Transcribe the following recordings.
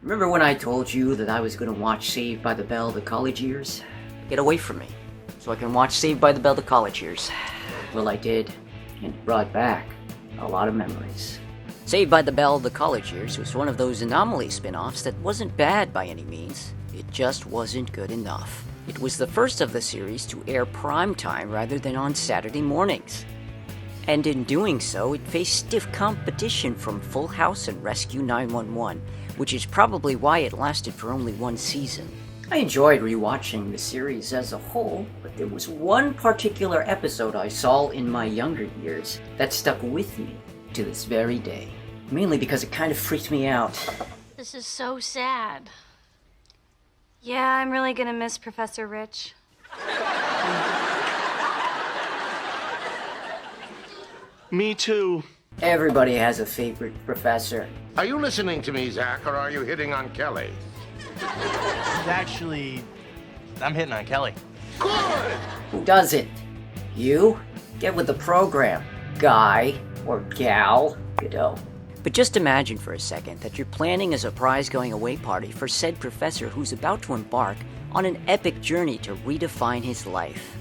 Remember when I told you that I was gonna watch Saved by the Bell the college years? Get away from me, so I can watch Saved by the Bell the college years. Well, I did, and it brought back a lot of memories. Saved by the Bell the college years was one of those anomaly spin-offs that wasn't bad by any means. It just wasn't good enough. It was the first of the series to air prime time rather than on Saturday mornings. And in doing so, it faced stiff competition from Full House and Rescue 911, which is probably why it lasted for only one season. I enjoyed rewatching the series as a whole, but there was one particular episode I saw in my younger years that stuck with me to this very day. Mainly because it kind of freaked me out. This is so sad. Yeah, I'm really gonna miss Professor Rich. Me too. Everybody has a favorite professor. Are you listening to me, Zack, or are you hitting on Kelly? Actually, I'm hitting on Kelly. Good! Who doesn't? You? Get with the program, guy or gal, you know. But just imagine for a second that you're planning a surprise going away party for said professor who's about to embark on an epic journey to redefine his life.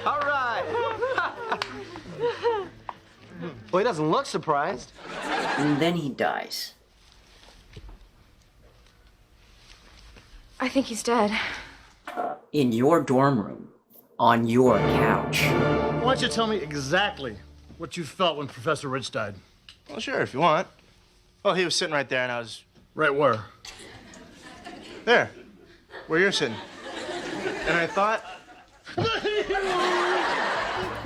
All right. Well, he doesn't look surprised. And then he dies. I think he's dead. In your dorm room. On your couch. Why don't you tell me exactly what you felt when Professor Rich died? Well, sure, if you want. Well, he was sitting right there, and I was... Right where? There. Where you're sitting. And I thought...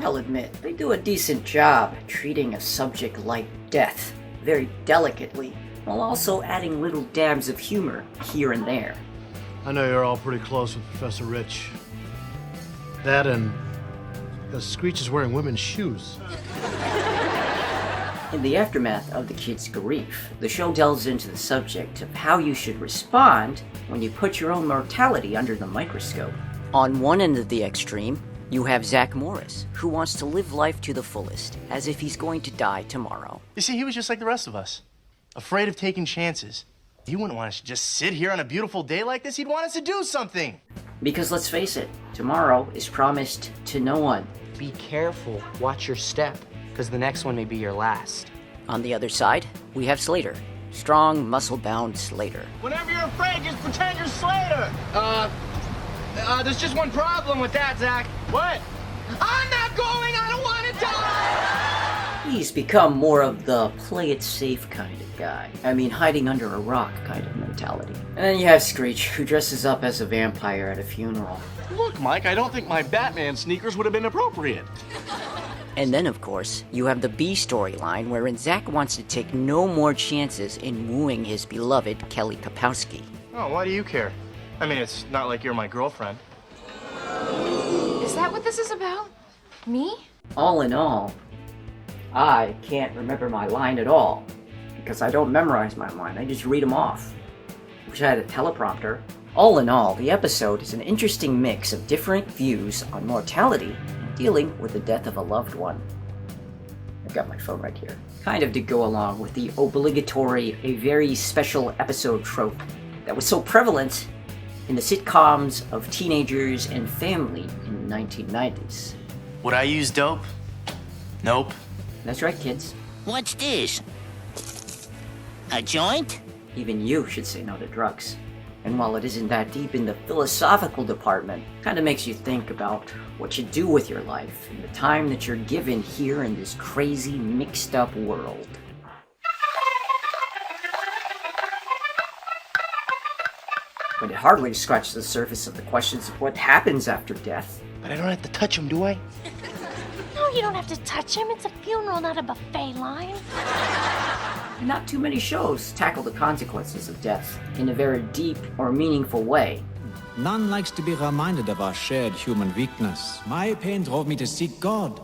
I'll admit, they do a decent job at treating a subject like death very delicately, while also adding little dabs of humor here and there. I know you're all pretty close with Professor Rich. That and because Screech is wearing women's shoes. In the aftermath of the kid's grief, the show delves into the subject of how you should respond when you put your own mortality under the microscope. On one end of the extreme, you have Zack Morris, who wants to live life to the fullest, as if he's going to die tomorrow. You see, he was just like the rest of us. Afraid of taking chances. He wouldn't want us to just sit here on a beautiful day like this. He'd want us to do something. Because let's face it, tomorrow is promised to no one. Be careful. Watch your step, because the next one may be your last. On the other side, we have Slater. Strong, muscle-bound Slater. Whenever you're afraid, just pretend you're Slater. There's just one problem with that, Zack. What? I'm not going. I don't want to die. He's become more of the play-it-safe kind of guy. I mean, hiding under a rock kind of mentality. And then you have Screech, who dresses up as a vampire at a funeral. Look, Mike, I don't think my Batman sneakers would have been appropriate. And then, of course, you have the B storyline, wherein Zack wants to take no more chances in wooing his beloved Kelly Kapowski. Oh, why do you care? I mean, it's not like you're my girlfriend. Is that what this is about? Me? All in all, I can't remember my line at all, because I don't memorize my line, I just read them off. Wish I had a teleprompter. All in all, the episode is an interesting mix of different views on mortality and dealing with the death of a loved one. I've got my phone right here. Kind of to go along with the obligatory, a very special episode trope that was so prevalent in the sitcoms of teenagers and family in the 1990s. Would I use dope? Nope. That's right, kids. What's this? A joint? Even you should say no to drugs. And while it isn't that deep in the philosophical department, kind of makes you think about what you do with your life and the time that you're given here in this crazy, mixed-up world. But it hardly scratches the surface of the questions of what happens after death. But I don't have to touch him, do I? No, you don't have to touch him. It's a funeral, not a buffet line. Not too many shows tackle the consequences of death in a very deep or meaningful way. None likes to be reminded of our shared human weakness. My pain drove me to seek God.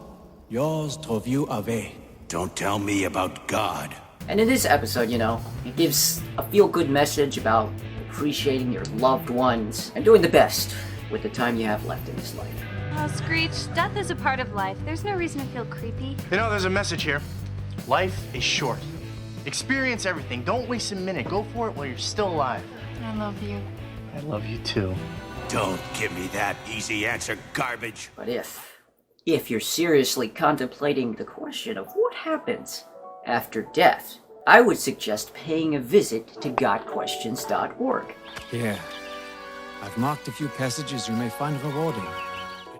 Yours drove you away. Don't tell me about God. And in this episode, it gives a feel-good message about appreciating your loved ones and doing the best with the time you have left in this life. Oh, Screech, death is a part of life. There's no reason to feel creepy. You know, there's a message here. Life is short. Experience everything. Don't waste a minute. Go for it while you're still alive. I love you. I love you too. Don't give me that easy answer garbage. But if you're seriously contemplating the question of what happens after death, I would suggest paying a visit to GodQuestions.org. Here. I've marked a few passages you may find rewarding.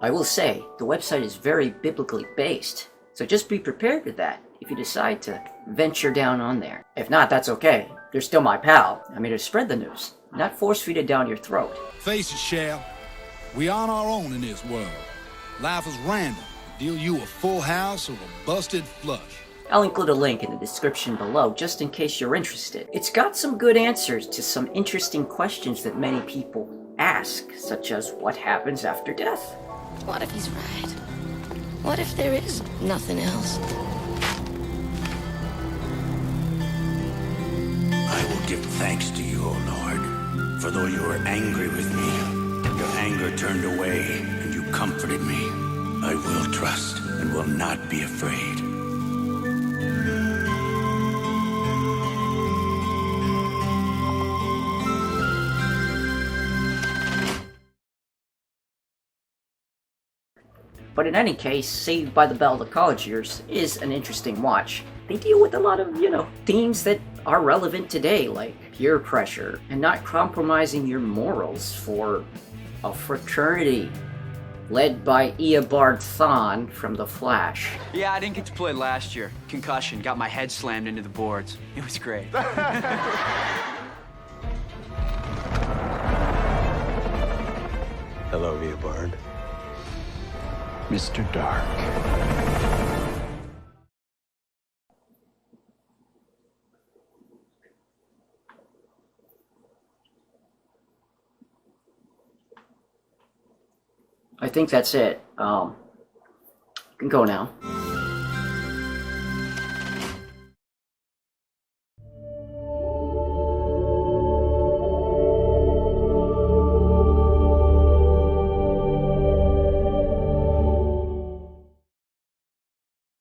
I will say, the website is very biblically based, so just be prepared for that if you decide to venture down on there. If not, that's okay. You're still my pal. I'm here to spread the news, not force-feed it down your throat. Face it, Shell. We on our own in this world. Life is random. Deal you a full house or a busted flush. I'll include a link in the description below just in case you're interested. It's got some good answers to some interesting questions that many people ask, such as what happens after death? What if he's right? What if there is nothing else? I will give thanks to you, O Lord, for though you were angry with me, your anger turned away and you comforted me. I will trust and will not be afraid. But in any case, Saved by the Bell the College Years is an interesting watch. They deal with a lot of, themes that are relevant today, like peer pressure and not compromising your morals for a fraternity led by Eobard Thawne from The Flash. Yeah, I didn't get to play last year. Concussion, got my head slammed into the boards. It was great. Hello, Eobard. Mr. Dark. I think that's it. You can go now.